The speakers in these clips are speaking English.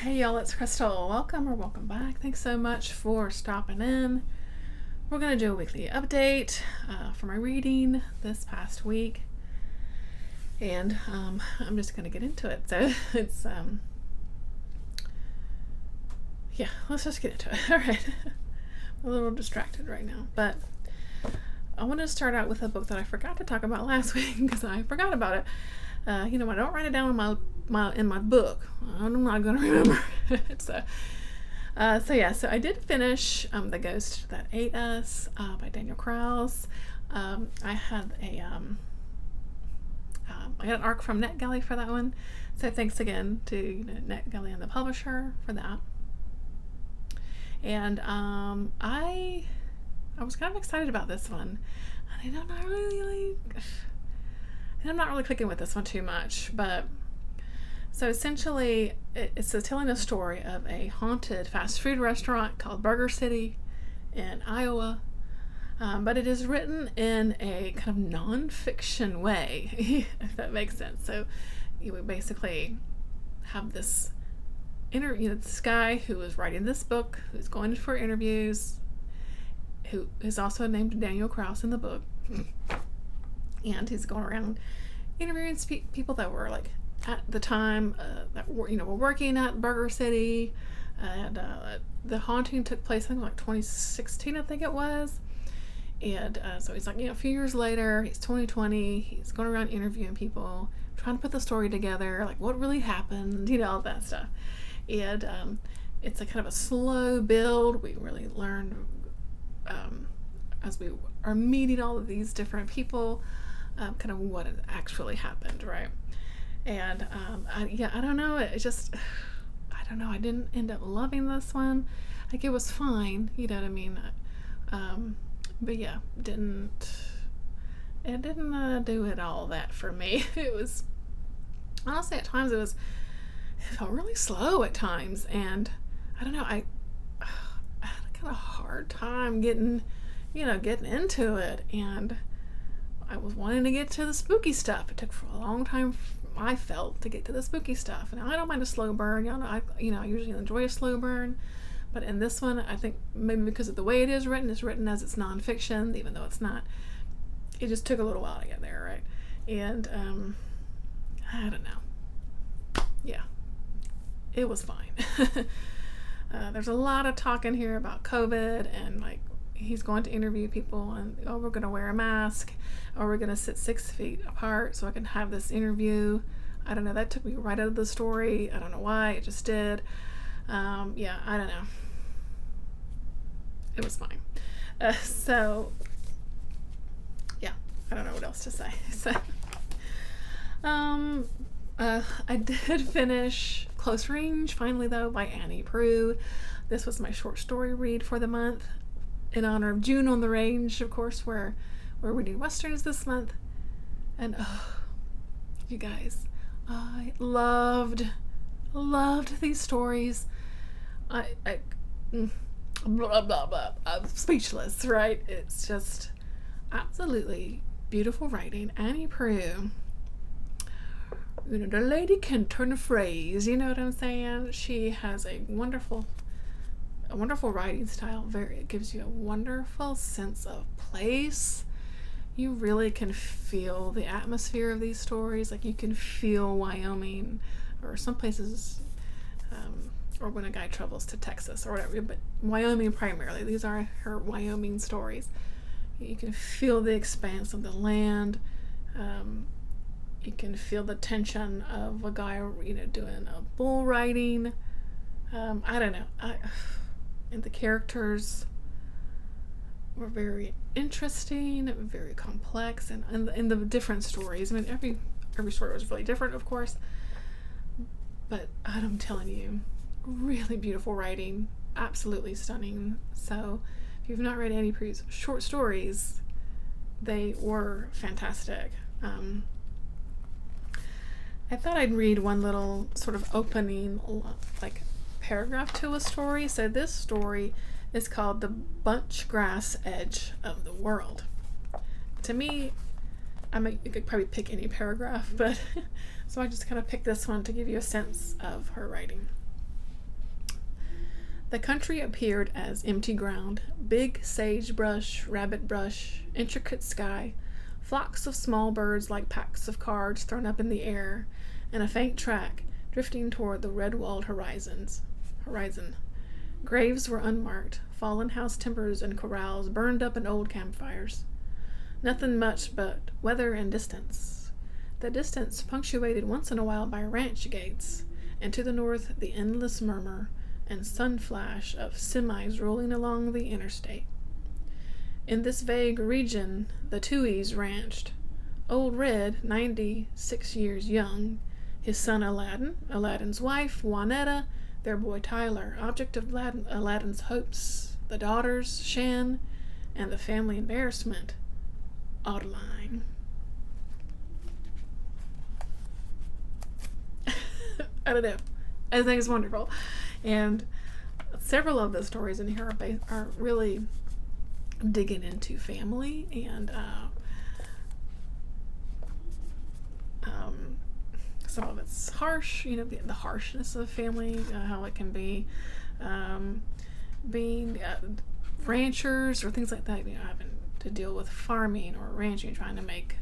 Hey y'all, it's Crystal. Welcome or welcome back. Thanks so much for stopping in. We're going to do a weekly update for my reading this past week. And I'm just going to get into it. So it's, let's just get into it. All right. I'm a little distracted right now. But I want to start out with a book that I forgot to talk about last week because I forgot about it. I don't write it down in my book. I'm not going to remember it. So I did finish The Ghost That Ate Us by Daniel Krauss. I had I got an ARC from NetGalley for that one. So thanks again to NetGalley and the publisher for that. And I was kind of excited about this one. And I'm not really clicking with this one too much, but so essentially it's telling a story of a haunted fast food restaurant called Burger City in Iowa, but it is written in a kind of non-fiction way, if that makes sense. So you would basically have this this guy who is writing this book, who's going for interviews, who is also named Daniel Krauss in the book. And he's going around interviewing people that were like at the time that were working at Burger City, and the haunting took place I think like 2016, I think it was. And so he's like, a few years later, he's 2020, he's going around interviewing people, trying to put the story together, like what really happened, all that stuff. And it's a kind of a slow build. We really learn as we are meeting all of these different people, kind of what had actually happened, right? And I don't know. I don't know. I didn't end up loving this one. Like it was fine, you know what I mean? But yeah, it didn't do it all that for me. It was honestly at times it felt really slow at times, and I don't know. I had a kind of hard time getting into it, and I was wanting to get to the spooky stuff. It took for a long time, I felt, to get to the spooky stuff. And I don't mind a slow burn. I usually enjoy a slow burn. But in this one, I think maybe because of the way it is written, it's written as it's nonfiction, even though it's not. It just took a little while to get there, right? And I don't know. Yeah, it was fine. There's a lot of talk in here about COVID and like he's going to interview people and we're going to wear a mask or we're going to sit 6 feet apart so I can have this interview. I don't know, that took me right out of the story. I don't know why, it just did. I don't know. It was fine. I don't know what else to say. So I did finish Close Range finally though by Annie Proulx. This was my short story read for the month in honor of June on the Range, of course, where we're reading Westerns this month. And you guys, I loved these stories. I blah blah blah. I'm speechless, right? It's just absolutely beautiful writing. Annie Proulx, the lady can turn a phrase, you know what I'm saying? She has a wonderful writing style. It gives you a wonderful sense of place. You really can feel the atmosphere of these stories. Like you can feel Wyoming, or some places, or when a guy travels to Texas or whatever, but Wyoming primarily. These are her Wyoming stories. You can feel the expanse of the land. You can feel the tension of a guy, doing a bull riding. I don't know. And the characters were very interesting, very complex, and the different stories. I mean, every story was really different, of course. But I'm telling you, really beautiful writing, absolutely stunning. So, if you've not read Annie Proux's short stories, they were fantastic. I thought I'd read one little sort of opening, like, paragraph to a story. So this story is called The Bunchgrass Edge of the World. To me, you could probably pick any paragraph, but so I just kind of picked this one to give you a sense of her writing. The country appeared as empty ground, big sagebrush, rabbit brush, intricate sky, flocks of small birds like packs of cards thrown up in the air, and a faint track drifting toward the red-walled horizon. Graves were unmarked, fallen house timbers and corrals burned up in old campfires. Nothing much but weather and distance. The distance punctuated once in a while by ranch gates, and to the north the endless murmur and sun flash of semis rolling along the interstate. In this vague region, the Tuohys ranched. Old Red, 96 years young, his son Aladdin, Aladdin's wife, Juanetta, their boy Tyler, object of Aladdin's hopes, the daughters, Shan, and the family embarrassment, Adeline. I don't know. I think it's wonderful. And several of the stories in here are really digging into family and some of it's harsh, the harshness of family, how it can be being ranchers or things like that, having to deal with farming or ranching, trying to make,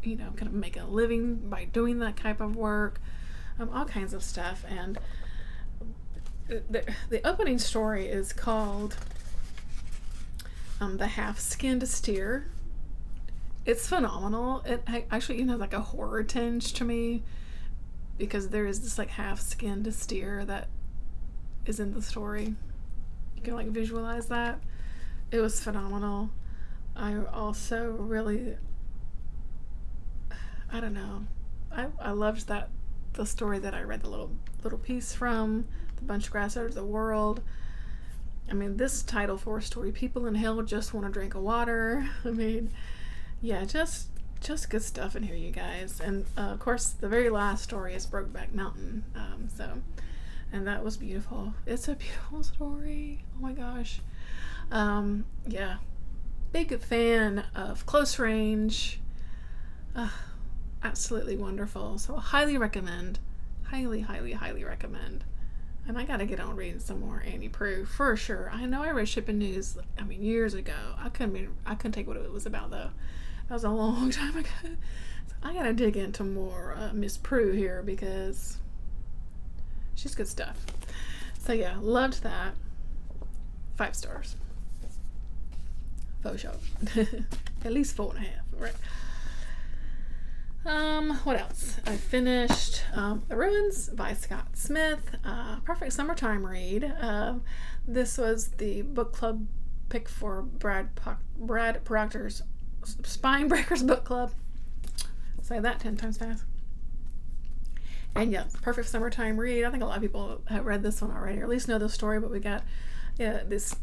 kind of make a living by doing that type of work, all kinds of stuff. And the opening story is called The Half-Skinned Steer. It's phenomenal. It actually has like a horror tinge to me, because there is this like half-skinned steer that is in the story. You can like visualize that. It was phenomenal. I also really, I don't know, I loved the story that I read the little piece from, The Bunchgrass Out of the World. I mean, this title for a story, People in Hell Just Want to Drink of Water. I mean, yeah, just good stuff in here, you guys. And of course, the very last story is Brokeback Mountain. And that was beautiful. It's a beautiful story. Oh my gosh. Yeah, big fan of Close Range. Absolutely wonderful. So highly recommend. Highly, highly, highly recommend. And I gotta get on reading some more Annie Proulx for sure. I know I read Shipping News, years ago. I couldn't take what it was about though. That was a long time ago. So I gotta dig into more Miss Proulx here, because she's good stuff. So yeah, loved that. 5 stars. Faux show. At least 4.5, right? What else? I finished The Ruins by Scott Smith. Perfect summertime read. This was the book club pick for Brad Proctor's Spinebreakers book club. Say that 10 times fast. And yeah, perfect summertime read. I think a lot of people have read this one already, or at least know the story, but we got this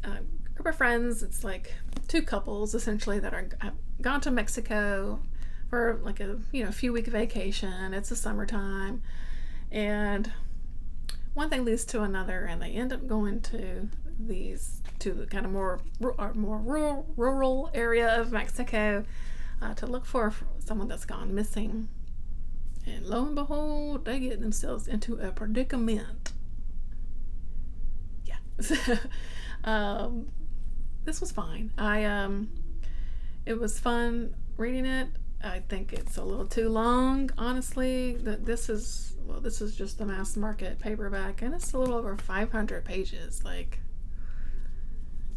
group of friends. It's like 2 couples essentially that have gone to Mexico for like a few week vacation. It's the summertime, and one thing leads to another, and they end up going to the kind of more rural area of Mexico to look for someone that's gone missing. And lo and behold, they get themselves into a predicament. Yeah. This was fine. It was fun reading it. I think it's a little too long, honestly. This is just the mass market paperback, and it's a little over 500 pages. Like,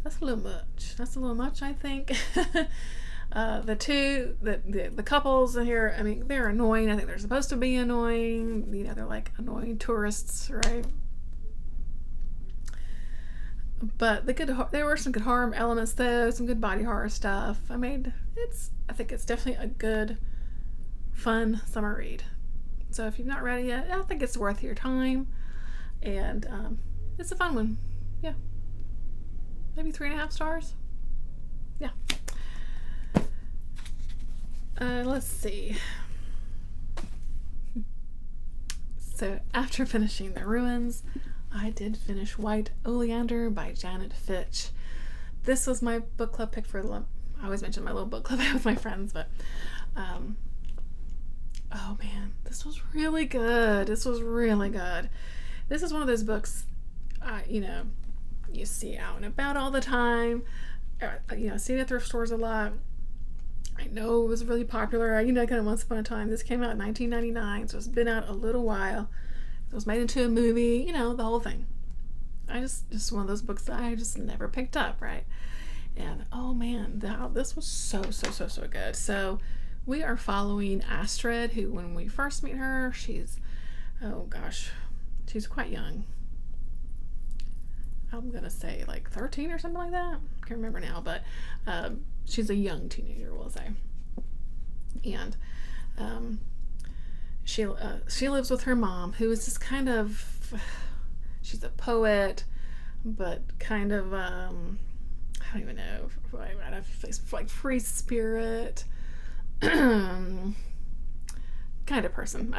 that's a little much. That's a little much, I think. The couples in here, I mean, they're annoying. I think they're supposed to be annoying. They're like annoying tourists, right? But there were some good horror elements though, some good body horror stuff. I think it's definitely a good, fun summer read. So if you've not read it yet, I think it's worth your time. And it's a fun one. Yeah. Maybe 3.5 stars. Yeah. Let's see. So after finishing The Ruins, I did finish White Oleander by Janet Fitch. This was my book club pick for I always mention my little book club with my friends, but oh man, this was really good. This was really good. This is one of those books, you see out and about all the time. See it at thrift stores a lot. I know it was really popular, kind of once upon a time. This came out in 1999, so it's been out a little while. It was made into a movie, the whole thing. Just one of those books that I just never picked up, right? And oh man, this was so good. So we are following Astrid, who when we first meet her, she's quite young. I'm gonna say like 13 or something like that. Can't remember now, but she's a young teenager, we'll say. And she lives with her mom, who is just kind of, she's a poet, but kind of I don't even know, like free spirit kind of person.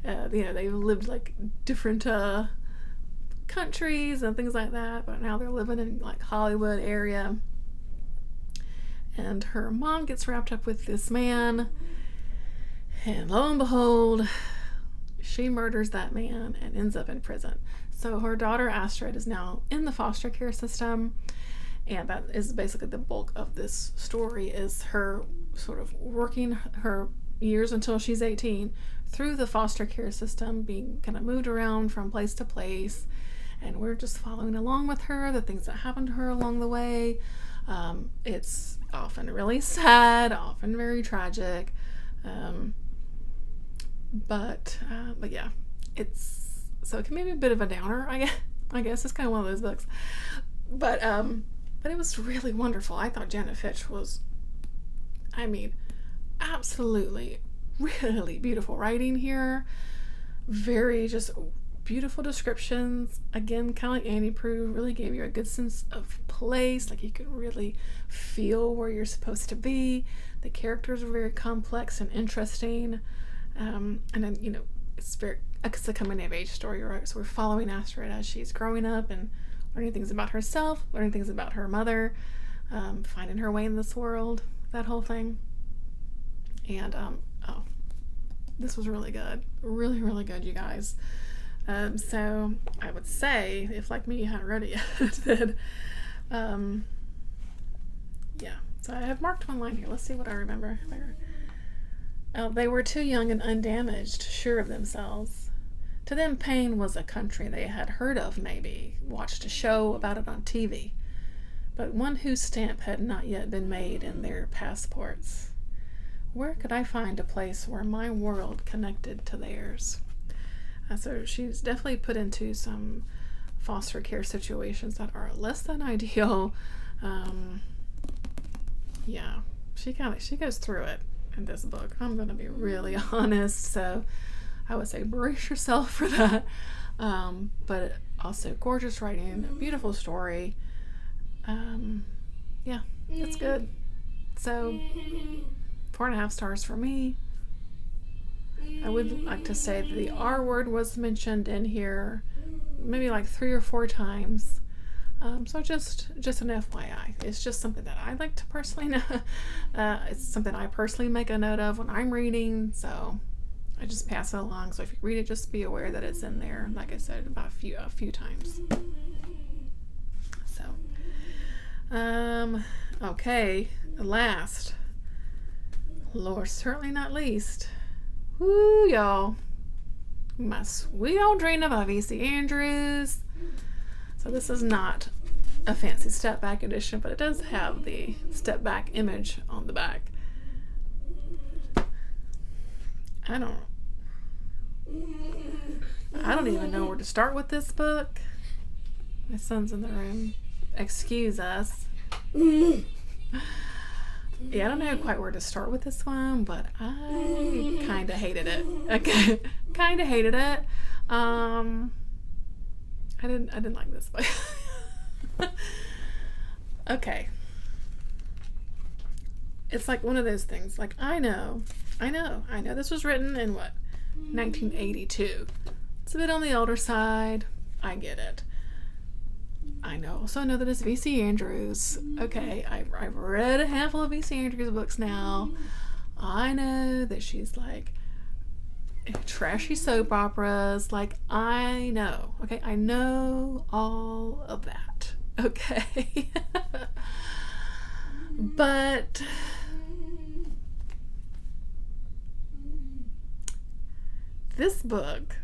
They've lived like different countries and things like that, but now they're living in like Hollywood area, and her mom gets wrapped up with this man, and lo and behold, she murders that man and ends up in prison. So her daughter Astrid is now in the foster care system, and that is basically the bulk of this story, is her sort of working her years until she's 18 through the foster care system, being kind of moved around from place to place. And we're just following along with her, the things that happened to her along the way. It's often really sad, often very tragic. But yeah, it can be a bit of a downer, I guess. It's kind of one of those books. But it was really wonderful. I thought Janet Fitch was, absolutely, really beautiful writing here. Very just beautiful descriptions. Again, kind of like Annie Proulx, really gave you a good sense of place. Like you could really feel where you're supposed to be. The characters are very complex and interesting. And then, it's a coming of age story, right? So we're following Astrid as she's growing up and learning things about herself, learning things about her mother, finding her way in this world, that whole thing. And, this was really good. Really, really good, you guys. So I would say, if like me you hadn't read it yet, then yeah. So I have marked one line here. Let's see what I remember. They were too young and undamaged, sure of themselves. To them, Pain was a country they had heard of, maybe, watched a show about it on TV, but one whose stamp had not yet been made in their passports. Where could I find a place where my world connected to theirs? So she's definitely put into some foster care situations that are less than ideal. Yeah, she goes through it in this book. I'm going to be really honest, so I would say brace yourself for that. But also gorgeous writing, beautiful story. Yeah, it's good. So 4.5 stars for me. I would like to say that the R word was mentioned in here maybe like 3 or 4 times. So just an FYI. It's just something that I like to personally know. It's something I personally make a note of when I'm reading, so I just pass it along. So if you read it, just be aware that it's in there, like I said, about a few times. So, okay, last, Lord, certainly not least, woo, y'all, my sweet old dream of V.C. Andrews. So this is not a fancy step back edition, but it does have the step back image on the back. I don't even know where to start with this book. My son's in the room. Excuse us. Yeah, I don't know quite where to start with this one, but I kind of hated it. Okay, kind of hated it. I didn't like this book. Okay. It's like one of those things. Like, I know this was written in what? 1982. It's a bit on the older side. I get it. I also know that it's V.C. Andrews. Okay, I've read a handful of V.C. Andrews books now. I know that she's like trashy soap operas. Like, I know. Okay, I know all of that. Okay. But this book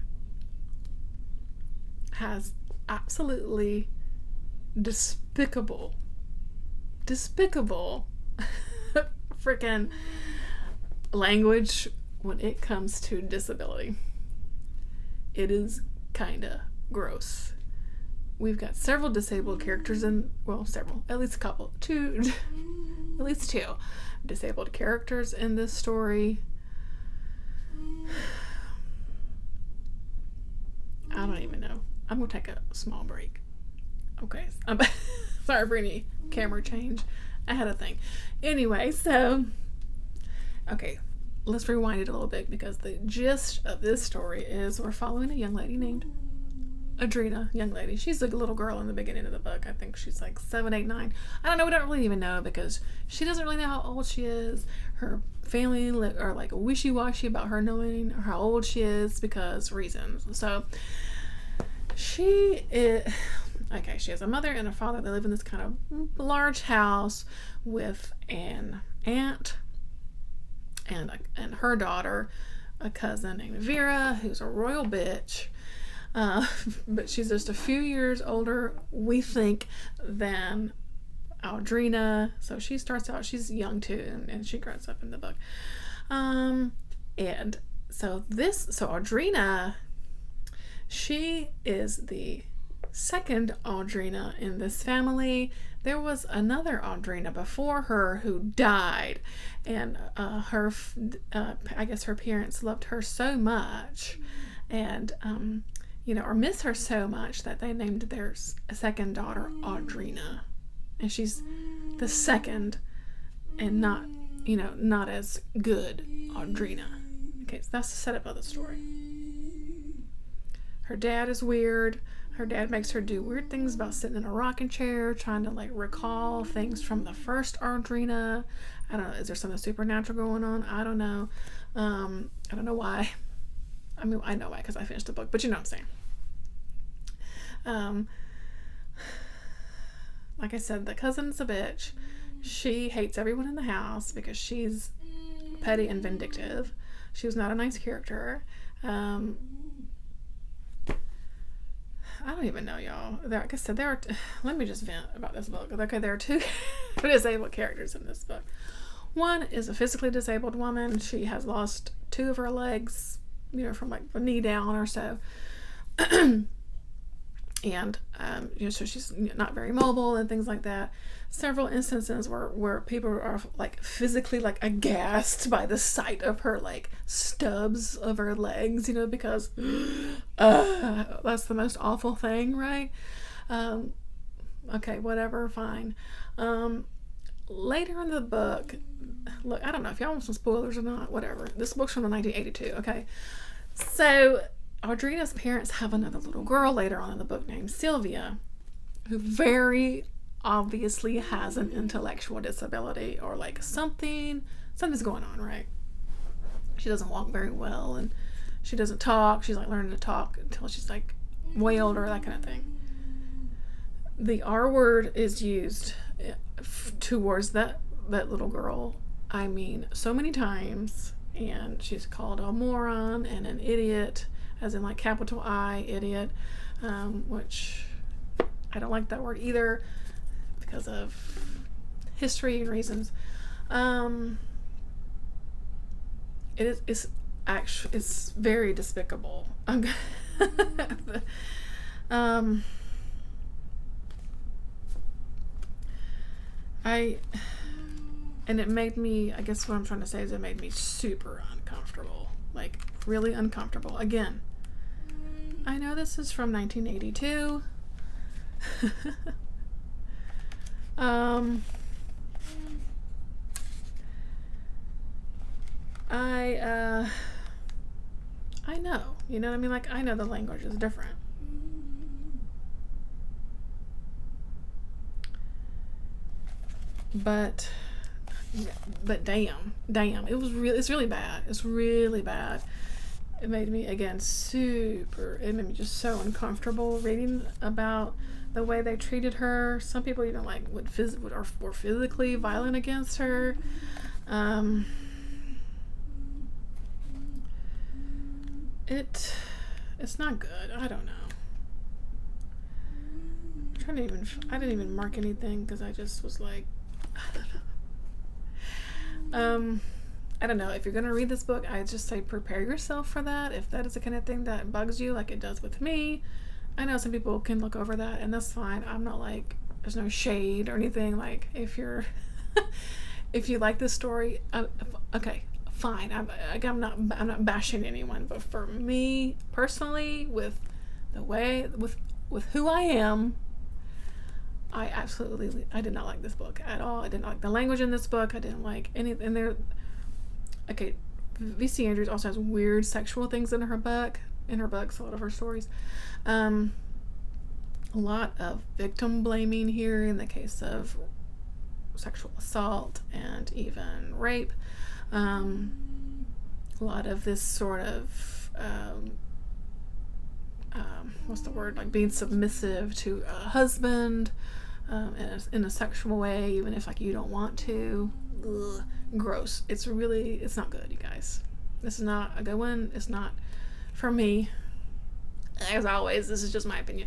has absolutely despicable freaking language when it comes to disability. It is kinda gross. We've got several disabled characters several, at least a couple, at least two disabled characters in this story. I don't even know. I'm gonna take a small break. Okay, sorry for any camera change. I had a thing. Anyway, so okay, let's rewind it a little bit, because the gist of this story is we're following a young lady named Audrina. Young lady. She's a little girl in the beginning of the book. I think she's like 7, 8, 9. I don't know. We don't really even know, because she doesn't really know how old she is. Her family are like wishy-washy about her knowing how old she is because reasons. So she has a mother and a father. They live in this kind of large house with an aunt and her daughter, a cousin named Vera, who's a royal bitch. But she's just a few years older, we think, than Audrina. So she starts out, she's young too, and she grows up in the book. And so Audrina, she is the second Audrina in this family. There was another Audrina before her who died, and I guess her parents loved her so much, and or miss her so much, that they named their second daughter Audrina, and she's the second, and not as good Audrina. Okay, so that's the setup of the story. Her dad is weird. Her dad makes her do weird things about sitting in a rocking chair, trying to like recall things from the first Audrina. I don't know. Is there something supernatural going on? I don't know. I don't know why. I mean, I know why, because I finished the book, but you know what I'm saying. Like I said, the cousin's a bitch. She hates everyone in the house because she's petty and vindictive. She was not a nice character. I don't even know, y'all. Like I said, let me just vent about this book. Okay, there are two disabled characters in this book. One is a physically disabled woman. She has lost 2 of her legs, from like the knee down or so. And, so she's not very mobile and things like that. Several instances where people are like physically like aghast by the sight of her like stubs of her legs, because that's the most awful thing, right? Okay, whatever, fine. Later in the book, look, I don't know if y'all want some spoilers or not, whatever. This book's from 1982, okay? So Audrina's parents have another little girl later on in the book named Sylvia, who very obviously has an intellectual disability, or like something's going on, right? She doesn't walk very well, and she doesn't talk. She's like learning to talk until she's like way older, that kind of thing. The R word is used towards that little girl, I mean, so many times, and she's called a moron and an idiot, as in like capital I, idiot, which I don't like that word either because of history and reasons. It's very despicable. And it made me, I guess what I'm trying to say is it made me super uncomfortable, like really uncomfortable. Again, I know this is from 1982. I know, you know what I mean? Like, I know the language is different. But damn, it's really bad. It's really bad. it made me, again, it made me just so uncomfortable reading about the way they treated her. Some people even like were physically violent against her. It's not good. I don't know. I didn't even mark anything because I just was like, I don't know. If you're going to read this book, I just say prepare yourself for that. If that is the kind of thing that bugs you like it does with me, I know some people can look over that, and that's fine. I'm not like, there's no shade or anything. Like, if you're, if you like this story, okay, fine. I'm not bashing anyone, but for me personally, with who I am, I did not like this book at all. I didn't like the language in this book. I didn't like anything there. Okay, V.C. Andrews also has weird sexual things in her books, a lot of her stories. A lot of victim blaming here in the case of sexual assault and even rape. A lot of this sort of what's the word, like being submissive to a husband in a sexual way, even if like you don't want to. Ugh, gross. It's not good, you guys. This is not a good one. It's not for me. As always, this is just my opinion.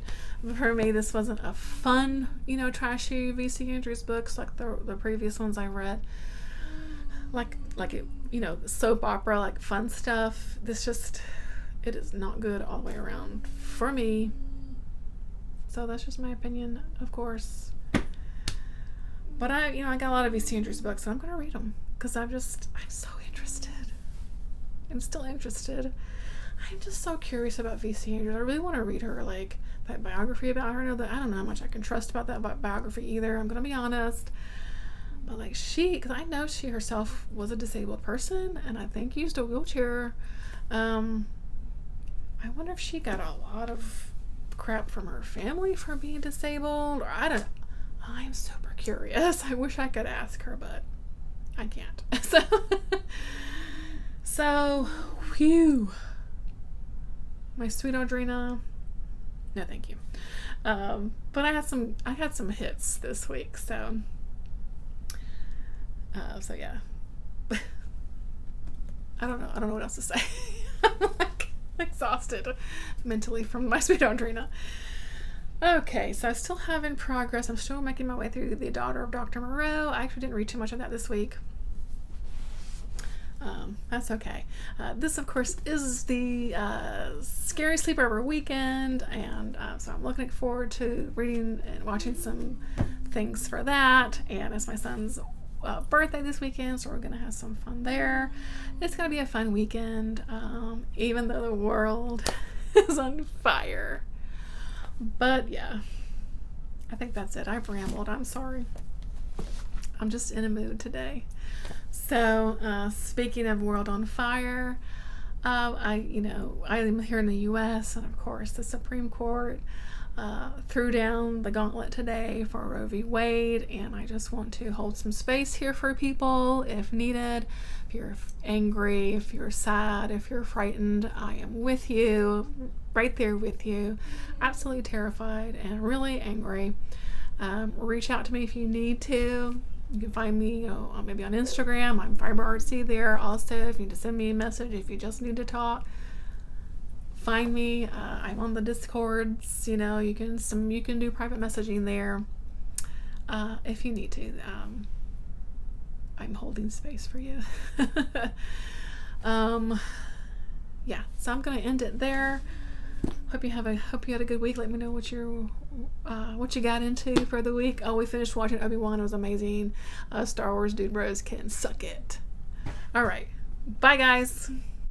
For me, this wasn't a fun, trashy V.C. Andrews books like the previous ones I read. Like it, soap opera, like fun stuff. It is not good all the way around for me. So that's just my opinion, of course. But I got a lot of V.C. Andrews books, and I'm gonna read them because I'm so interested. I'm still interested. I'm just so curious about V.C. Andrews. I really want to read her, like, that biography about her. I don't know how much I can trust about that biography either. I'm going to be honest. But, like, because I know she herself was a disabled person and I think used a wheelchair. I wonder if she got a lot of crap from her family for being disabled. Or I don't know. I'm super curious. I wish I could ask her, but I can't. So, whew. My sweet Audrina, no thank you. But I had some hits this week, so yeah. I don't know what else to say. I'm like exhausted mentally from my sweet Audrina. Okay, so I still have in progress. I'm still making my way through The Daughter of Dr. Moreau. I actually didn't read too much of that this week. That's okay. This, of course, is the Scary Sleepover weekend, and so I'm looking forward to reading and watching some things for that. And it's my son's birthday this weekend, so we're going to have some fun there. It's going to be a fun weekend, even though the world is on fire. But yeah, I think that's it. I've rambled. I'm sorry. I'm just in a mood today. So, speaking of world on fire, I'm here in the U.S., and of course the Supreme Court threw down the gauntlet today for Roe v. Wade, and I just want to hold some space here for people if needed. If you're angry, if you're sad, if you're frightened, I am with you, right there with you, absolutely terrified and really angry. Reach out to me if you need to. You can find me maybe on Instagram. I'm FiberArtsy there also. If you need to send me a message, if you just need to talk, find me. I'm on the Discords. You can do private messaging there if you need to. I'm holding space for you. Yeah, so I'm going to end it there. Hope you had a good week. Let me know what you got into for the week. Oh, we finished watching Obi-Wan. It was amazing. Star Wars Dude Bros can suck it. All right. Bye, guys.